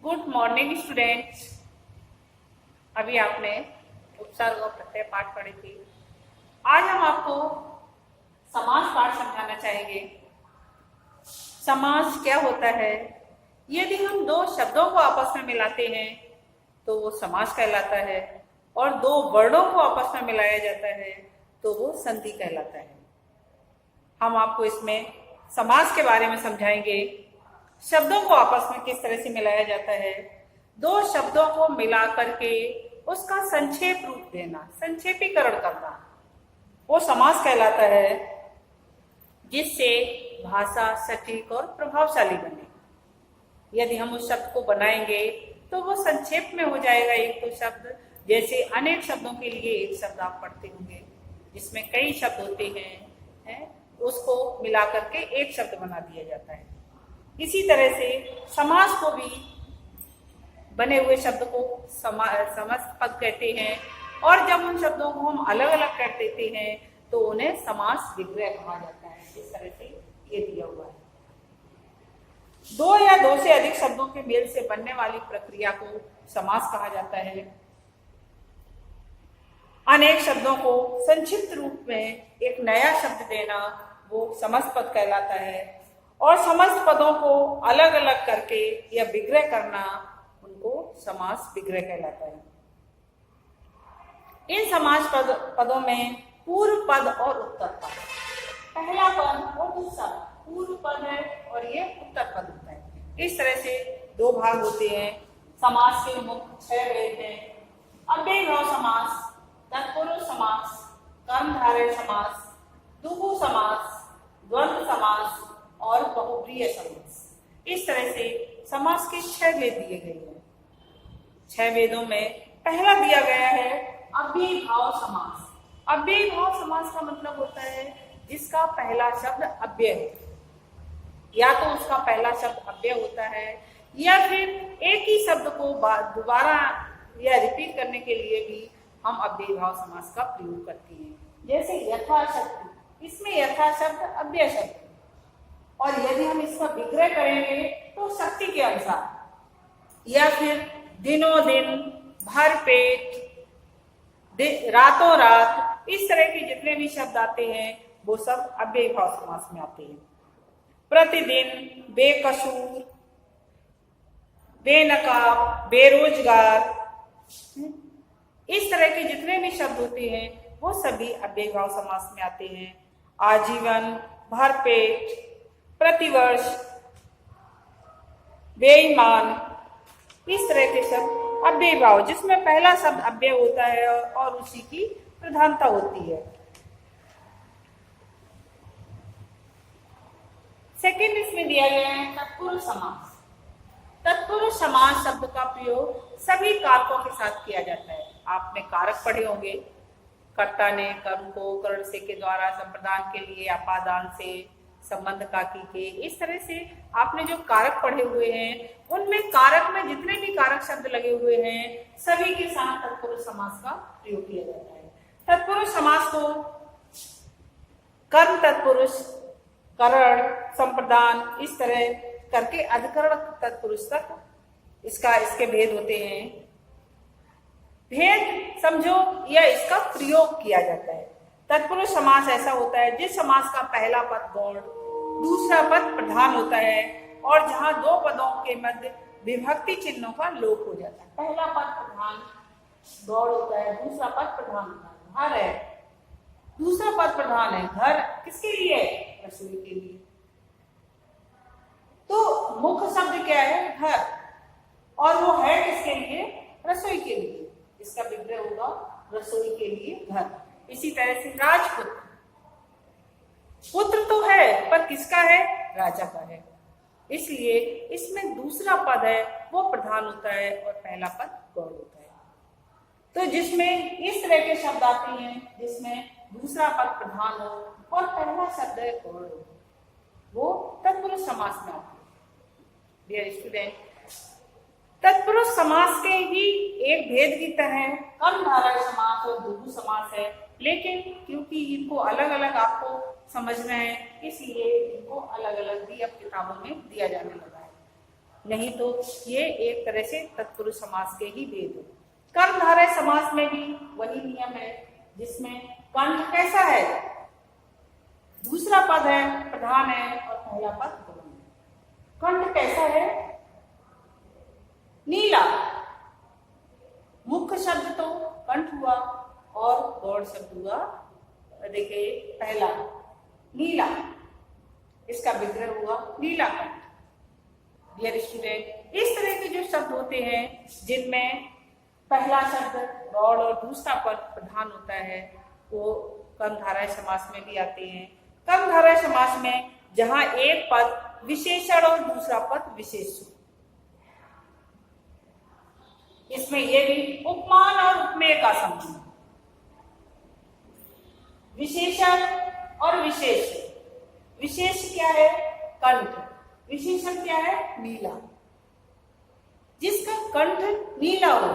Good morning students. अभी आपने उपसर्ग और प्रत्यय पाठ पढ़ी थी। आज हम आपको समास पाठ समझाना चाहेंगे। समास क्या होता है? यदि हम दो शब्दों को आपस में मिलाते हैं तो वो समास कहलाता है, और दो वर्णों को आपस में मिलाया जाता है तो वो संधि कहलाता है। हम आपको इसमें समास के बारे में समझाएंगे। शब्दों को आपस में किस तरह से मिलाया जाता है, दो शब्दों को मिला करके उसका संक्षेप रूप देना, संक्षेपीकरण करना, वो समास कहलाता है, जिससे भाषा सटीक और प्रभावशाली बने। यदि हम उस शब्द को बनाएंगे तो वो संक्षेप में हो जाएगा। एक तो शब्द, जैसे अनेक शब्दों के लिए एक शब्द आप पढ़ते होंगे जिसमें कई शब्द होते हैं, उसको मिला करके एक शब्द बना दिया जाता है। इसी तरह से समास को भी बने हुए शब्द को समस्त पद कहते हैं, और जब उन शब्दों को हम अलग अलग कर देते हैं तो उन्हें समास विग्रह कहा जाता है। इस तरह से ये दिया हुआ है। दो या दो से अधिक शब्दों के मेल से बनने वाली प्रक्रिया को समास कहा जाता है। अनेक शब्दों को संक्षिप्त रूप में एक नया शब्द देना वो समस्त पद कहलाता है, और समस्त पदों को अलग अलग करके या विग्रह करना उनको समास विग्रह कहलाता है। इन समास पदों में पूर्व पद और उत्तर पद, पहला पद और दूसरा पूर्व पद है और ये उत्तर पद होता है। इस तरह से दो भाग होते हैं। समास के मुख्य 6 भेद हैं: अव्ययीभाव समास, तत्पुरुष समास, कर्मधारय समास, द्विगु समास, द्वंद्व समास और बहुब्रीहि समास। इस तरह से समास के 6 भेद दिए गए हैं। 6 भेदों में पहला दिया गया है अव्ययीभाव समास। अव्ययीभाव समास का मतलब होता है जिसका पहला शब्द अव्यय है, या तो उसका पहला शब्द अव्यय होता है, या फिर एक ही शब्द को दोबारा या रिपीट करने के लिए भी हम अव्ययीभाव समास का प्रयोग करते हैं। जैसे यथाशक्ति, इसमें यथा शब्द अव्यय शब्द, और यदि हम इसका विग्रह करेंगे तो शक्ति के अनुसार, या फिर दिनों दिन, भर पेट, रातों रात, इस तरह के जितने भी शब्द आते हैं वो सब अव्ययीभाव समास में आते हैं। प्रतिदिन, बेकसूर, बेनकाब, बेरोजगार, इस तरह के जितने भी शब्द होते हैं वो सभी अव्ययीभाव समास में आते हैं। आजीवन, भरपेट, प्रतिवर्ष, बेईमान, इस तरह के शब्द अव्ययीभाव, जिसमें पहला शब्द अव्यय होता है और उसी की प्रधानता होती है। सेकेंड इसमें दिया गया है तत्पुरुष समास। तत्पुरुष समास शब्द का प्रयोग सभी कारकों के साथ किया जाता है। आपने कारक पढ़े होंगे, कर्ता ने कर्म को कर्ण से के द्वारा, संप्रदान के लिए अपादान से, संबंध का के, इस तरह से आपने जो कारक पढ़े हुए हैं उनमें कारक में जितने भी कारक शब्द लगे हुए हैं सभी के साथ तत्पुरुष समास का प्रयोग किया जाता है। तत्पुरुष समास को कर्म तत्पुरुष, करण, संप्रदान, इस तरह करके अधिकरण तत्पुरुष तक इसके भेद होते हैं। भेद समझो या इसका प्रयोग किया जाता है। तत्पुरुष समास ऐसा होता है जिस समास का पहला पद गौण, दूसरा पद प्रधान होता है, और जहां दो पदों के मध्य विभक्ति चिन्हों का लोप हो जाता है। पहला पद प्रधान गौण होता है, दूसरा पद प्रधान होता है। घर है, दूसरा पद प्रधान है। घर किसके लिए? रसोई के लिए। तो मुख्य शब्द क्या है? घर, और वो है किसके लिए? रसोई के लिए। इसका विग्रह होगा रसोई के लिए घर। इसी तरह से राजपुत्र, पुत्र तो है पर किसका है? राजा का है, इसलिए इसमें दूसरा पद है वो प्रधान होता है और पहला पद गौण होता है। तो जिसमें इस तरह के शब्द आते हैं जिसमें दूसरा पद प्रधान हो और पहला शब्द है गौण हो, वो तत्पुरुष समास में आते हैं। डियर स्टूडेंट, तत्पुरुष समास के ही एक भेद की तरह कर्मधारय समास और द्विगु समास है, लेकिन क्योंकि इनको अलग अलग आपको समझना है इसलिए इनको अलग अलग भी अब किताबों में दिया जाने लगा है। नहीं तो ये एक तरह से तत्पुरुष समास के ही भेद हो। कर्मधारय समास में भी वही नियम है, जिसमें कंठ कैसा है, दूसरा पद है, प्रधान है और पहला पद गौण है। कंठ कैसा है, नीला। मुख्य शब्द तो कंठ हुआ और गौण शब्द हुआ, देखिए पहला नीला, इसका विग्रह हुआ नीला कंठ। डियर स्टूडेंट, इस तरह के जो शब्द होते हैं जिनमें पहला शब्द गौण और दूसरा पद प्रधान होता है, वो कर्मधारय समास में भी आते हैं। कर्मधारय समास में जहां एक पद विशेषण और दूसरा पद विशेषण, इसमें ये भी उपमान और उपमेय का संबंध, विशेषण और विशेष। विशेष क्या है, कंठ, विशेषण क्या है, नीला। जिसका कंठ नीला हो,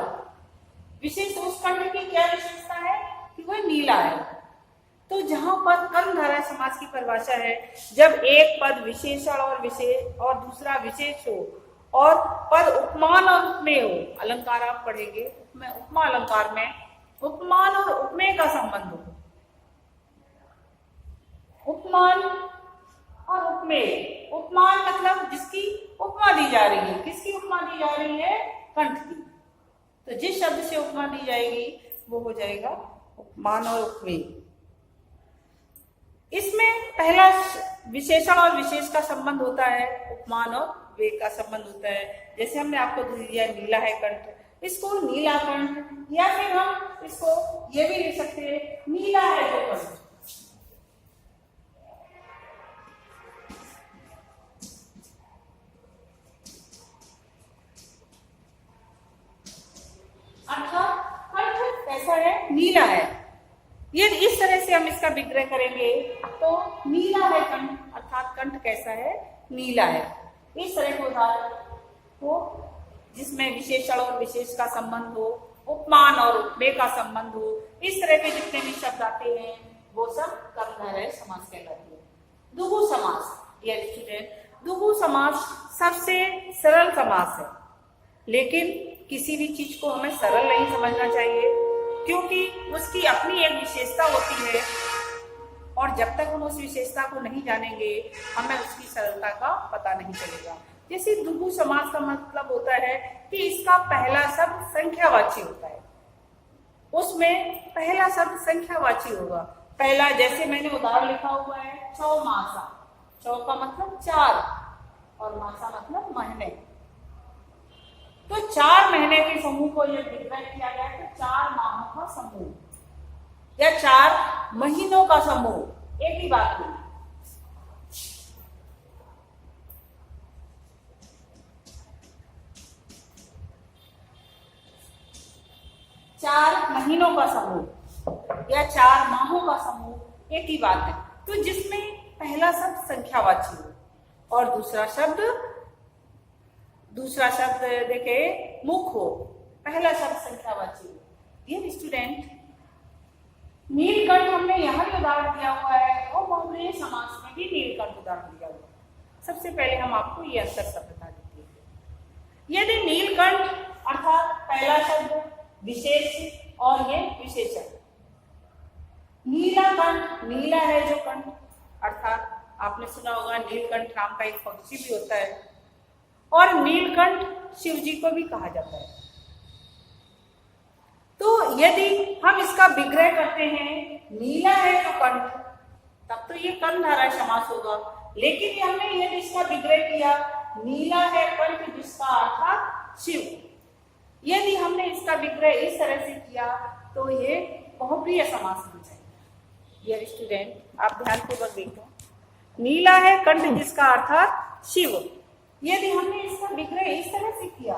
विशेष उस कंठ की क्या विशेषता है कि वह नीला है। तो जहां पर कर्मधारय समास की परिभाषा है, जब एक पद विशेषण और दूसरा विशेष हो और पद उपमान और उपमेय हो, अलंकार आप पढ़ेंगे, उपमा अलंकार में उपमान और उपमेय का संबंध हो। उपमान और उपमेय, उपमान मतलब जिसकी उपमा दी जा रही है, किसकी उपमा दी जा रही है, कंठ की। तो जिस शब्द से उपमा दी जाएगी वो हो जाएगा उपमान और उपमेय। इसमें पहला विशेषण और विशेष का संबंध होता है, उपमान और वे का संबंध होता है। जैसे हमने आपको दिया नीला है कंठ, इसको नीला कंठ, या फिर हम इसको ये भी लिख सकते हैं नीला है जो कंठ। अर्थात कंठ कैसा है, नीला है। ये इस तरह से हम इसका विग्रह करेंगे तो नीला है कंठ, अर्थात कंठ कैसा है, नीला है। इस तरह के उदाहरण हो जिसमें विशेषण और विशेष का संबंध हो, उपमान और उपमेय का संबंध हो, इस तरह के जितने भी शब्द आते हैं वो सब कर्मधारय समास कहलाते हैं। दुगु समास, डियर स्टूडेंट, दुगु समास सबसे सरल समास है, लेकिन किसी भी चीज को हमें सरल नहीं समझना चाहिए, क्योंकि उसकी अपनी एक विशेषता होती है और जब तक हम उस विशेषता को नहीं जानेंगे हमें उसकी सरलता का पता नहीं चलेगा। जैसे द्विगु समास का मतलब होता है कि इसका पहला शब्द संख्यावाची होता है, उसमें पहला शब्द संख्यावाची होगा। पहला, जैसे मैंने उदाहरण लिखा हुआ है चौमासा, चौ का मतलब 4 और मासा मतलब महीने। तो 4 महीने के समूह को यह विग्रह किया गया है, तो 4 माहों का समूह या 4 महीनों का समूह, एक ही बात हुई। चार महीनों का समूह या 4 माहों का समूह, एक ही बात है। तो जिसमें पहला शब्द संख्यावाची हो और दूसरा शब्द देखे मुख हो, पहला शब्द संख्यावाची हो। ये स्टूडेंट, नीलकंठ हमने यहाँ भी उदाहरण दिया हुआ है और बहुब्रीहि समास में भी नीलकंठ उदाहरण दिया हुआ है। सबसे पहले हम आपको ये अंतर सब बता देते हैं। यदि नीलकंठ अर्थात पहला शब्द विशेष और ये विशेषण, नीला कंठ, नीला है जो कंठ, अर्थात आपने सुना होगा नीलकंठ नाम का एक पक्षी भी होता है और नीलकंठ शिव जी को भी कहा जाता है। तो यदि हम इसका विग्रह करते हैं नीला है जो कंठ, तब तो ये कर्मधारय समास होगा। लेकिन हमने यदि इसका विग्रह किया नीला है कंठ जिसका अर्थात शिव, यदि हमने इसका विग्रह इस तरह से किया तो ये बहुब्रीहि समास बन जाएगा। डियर स्टूडेंट, आप ध्यानपूर्वक देखो, नीला है कंठ जिसका अर्थात शिव, यदि हमने इसका विग्रह इस तरह से किया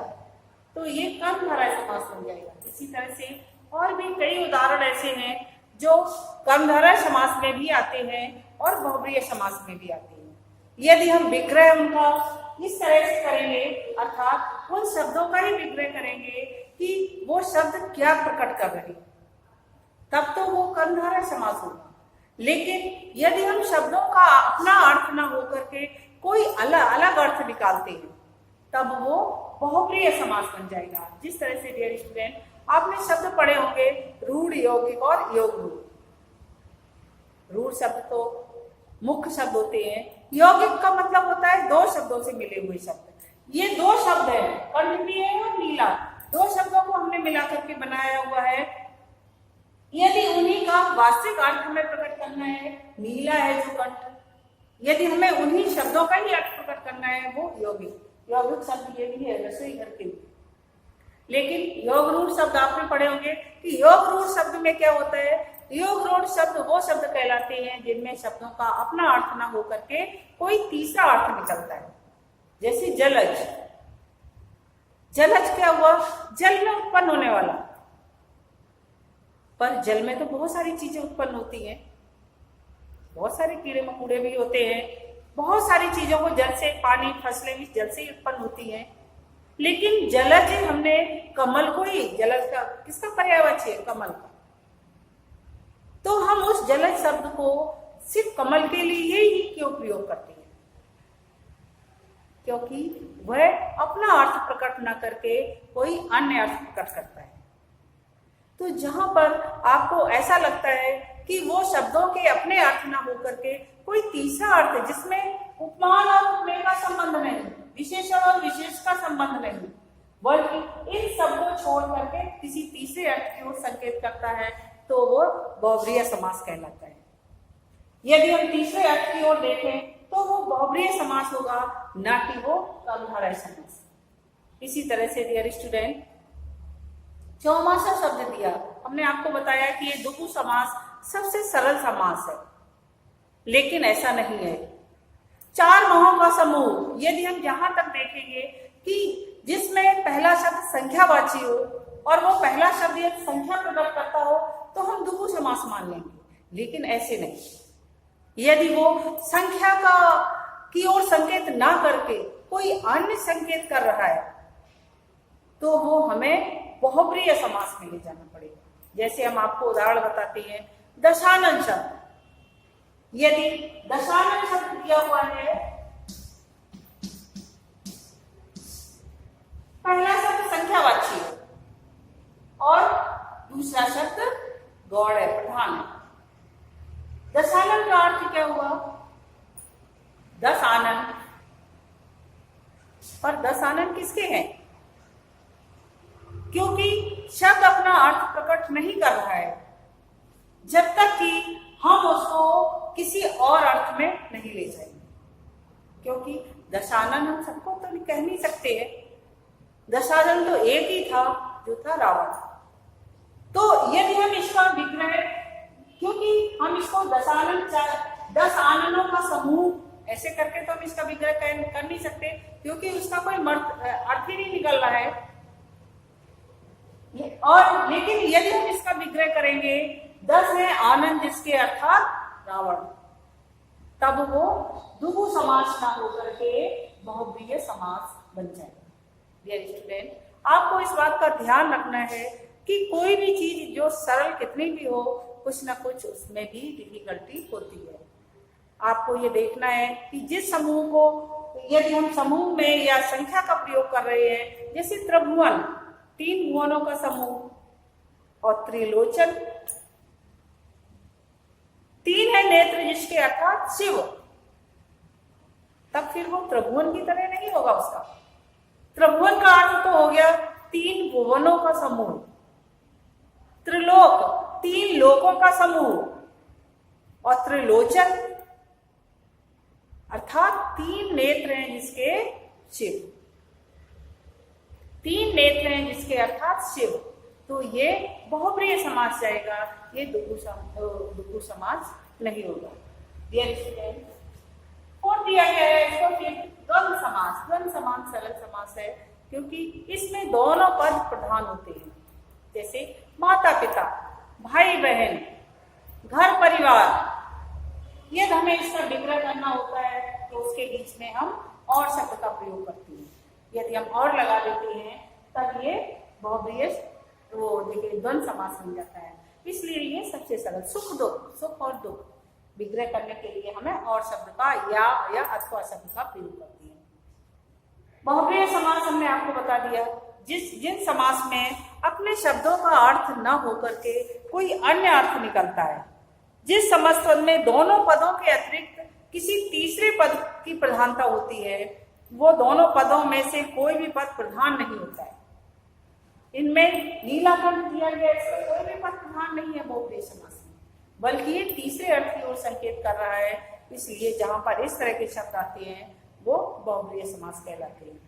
तो ये कर्मधारय समास बन जाएगा। इसी तरह से और भी कई उदाहरण ऐसे हैं जो कर्मधारय समास में भी आते हैं और बहुब्रीहि समास में भी आते हैं। यदि हम विग्रह उनका इस तरह से करेंगे, अर्थात उन शब्दों का ही विग्रह करेंगे कि वो शब्द क्या प्रकट कर रहे हैं, तब तो वो कर्मधारय समास होगा। लेकिन यदि हम शब्दों का अपना अर्थ न होकर के कोई अलग अलग अर्थ निकालते हैं, तब वो बहुप्रिय समास बन जाएगा। जिस तरह से डियर स्टूडेंट आपने शब्द पढ़े होंगे रूढ़, यौगिक और योग रूढ़। रूढ़ शब्द तो मुख्य शब्द होते हैं, यौगिक का मतलब होता है दो शब्दों से मिले हुए शब्द। ये दो शब्द है, कंठ है और नीला, दो शब्दों को हमने मिला करके बनाया हुआ है। यदि उन्हीं का वास्तविक अर्थ हमें प्रकट करना है, नीला है जो कंठ, यदि हमें उन्हीं शब्दों का ही अर्थ प्रकट करना है वो यौगिक। यौगिक शब्द ये भी है रसोई घर के। लेकिन योग रूढ़ शब्द आपने पढ़े होंगे कि योग रूढ़ शब्द में क्या होता है। योग रूढ़ शब्द वो शब्द कहलाते हैं जिनमें शब्दों का अपना अर्थ ना हो करके कोई तीसरा अर्थ निकलता है। जैसे जलज, जलज क्या हुआ, जल में उत्पन्न होने वाला। पर जल में तो बहुत सारी चीजें उत्पन्न होती हैं, बहुत सारे कीड़े मकोड़े भी होते हैं, बहुत सारी चीजों को जल से, पानी, फसलें भी जल से उत्पन्न होती हैं। लेकिन जलज हमने कमल को ही, जलज का किसका पर्यायवाची है, कमल का, तो हम उस जलज शब्द को सिर्फ कमल के लिए ही क्यों प्रयोग करते हैं? क्योंकि वह अपना अर्थ प्रकट न करके कोई अन्य अर्थ प्रकट करता है। तो जहां पर आपको ऐसा लगता है कि वो शब्दों के अपने अर्थ ना हो करके कोई तीसरा अर्थ जिसमें उपमान और उपमेय का संबंध नहीं, विशेषण और विशेष का संबंध नहीं, बल्कि इन सबको छोड़ करके किसी तीसरे अर्थ की ओर संकेत करता है, तो वो बहुब्रीहि समास कहलाता है। यदि हम तीसरे अर्थ की ओर देखें तो वो बहुब्रीहि समास होगा, ना कि वो कर्मधारय समास। इसी तरह से डियर स्टूडेंट चौमासा शब्द दिया, हमने आपको बताया कि ये दुगु समास सबसे सरल समास है, लेकिन ऐसा नहीं है। चार माहों का समूह, यदि हम जहां तक देखेंगे कि जिसमें पहला शब्द संख्यावाची हो और वो पहला शब्द यदि संख्या प्रकट करता हो तो हम दुगु समास मान लेंगे, लेकिन ऐसे नहीं। यदि वो संख्या का की ओर संकेत ना करके कोई अन्य संकेत कर रहा है तो वो हमें बहुब्रीहि समास में ले जाना पड़ेगा। जैसे हम आपको उदाहरण बताते हैं, दशानन शब्द, यदि दशानन शब्द दिया हुआ है, पहला शब्द संख्यावाची है और दूसरा शब्द गौड़ है, प्रधान है। दशानन का अर्थ क्या हुआ, 10 आनन। पर 10 आनन किसके हैं? क्योंकि शब्द अपना अर्थ प्रकट नहीं कर रहा है जब तक कि हम उसको किसी और अर्थ में नहीं ले जाएंगे। क्योंकि दशानन हम सबको तो कह नहीं सकते हैं, दशानन तो एक ही था जो था रावण। तो यदि हम इसका विग्रह, क्योंकि हम इसको 10 आननों का समूह ऐसे करके तो हम इसका विग्रह कर नहीं सकते, क्योंकि उसका कोई अर्थ ही नहीं निकल रहा है। और लेकिन यदि हम इसका विग्रह करेंगे, 10 है आनंद जिसके अर्थात रावण, तब वो दुगु समास ना होकर के बहुब्रीहि समास बन जाएगा। डियर स्टूडेंट आपको इस बात का ध्यान रखना है कि कोई भी चीज जो सरल कितनी भी हो, कुछ ना कुछ उसमें भी डिफिकल्टी होती है। आपको ये देखना है कि जिस समूह को, यदि हम समूह में या संख्या का प्रयोग कर रहे हैं, जैसे त्रिभुवन, 3 भुवनों का समूह, और त्रिलोचन, 3 है नेत्र जिसके अर्थात शिव, तब फिर वो त्रिभुवन की तरह नहीं होगा उसका। त्रिभुवन का अर्थ तो हो गया 3 भुवनों का समूह, त्रिलोक 3 लोकों का समूह, और त्रिलोचन अर्थात 3 नेत्र हैं जिसके शिव, 3 नेत्र हैं जिसके अर्थात शिव। तो ये बहुब्रीहि समास जाएगा, ये दुगु समास नहीं होगा। डियर स्टूडेंट और दिया गया है इसको फिर द्वंद्व समास। द्वंद्व समास सरल समास है क्योंकि इसमें दोनों पद प्रधान होते हैं, जैसे माता पिता, भाई बहन, घर परिवार। यदि हमें इसका विग्रह करना होता है तो उसके बीच में हम और शब्द का प्रयोग करते हैं। यदि हम और लगा देते हैं तब ये बहुब्रीहि वो देखिए द्वंद्व समास बन जाता है। इसलिए ये सबसे सरल, सुख दुख, सुख और दुख विग्रह करने के लिए हमें और शब्द का या अथवा शब्द का प्रयोग करते हैं। बहुब्रीहि समास हमने आपको बता दिया। जिन समास में अपने शब्दों का अर्थ न होकर के कोई अन्य अर्थ निकलता है, जिस समास में दोनों पदों के अतिरिक्त किसी तीसरे पद की प्रधानता होती है, वो दोनों पदों में से कोई भी पद प्रधान नहीं होता है। इनमें नीलाखंड दिया गया, इसमें कोई भी पद प्रधान नहीं है बहुब्रीहि समास में, बल्कि ये तीसरे अर्थ की ओर संकेत कर रहा है। इसलिए जहां पर इस तरह के शब्द आते हैं वो बहुब्रीहि समास कहलाते हैं।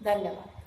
धन्यवाद।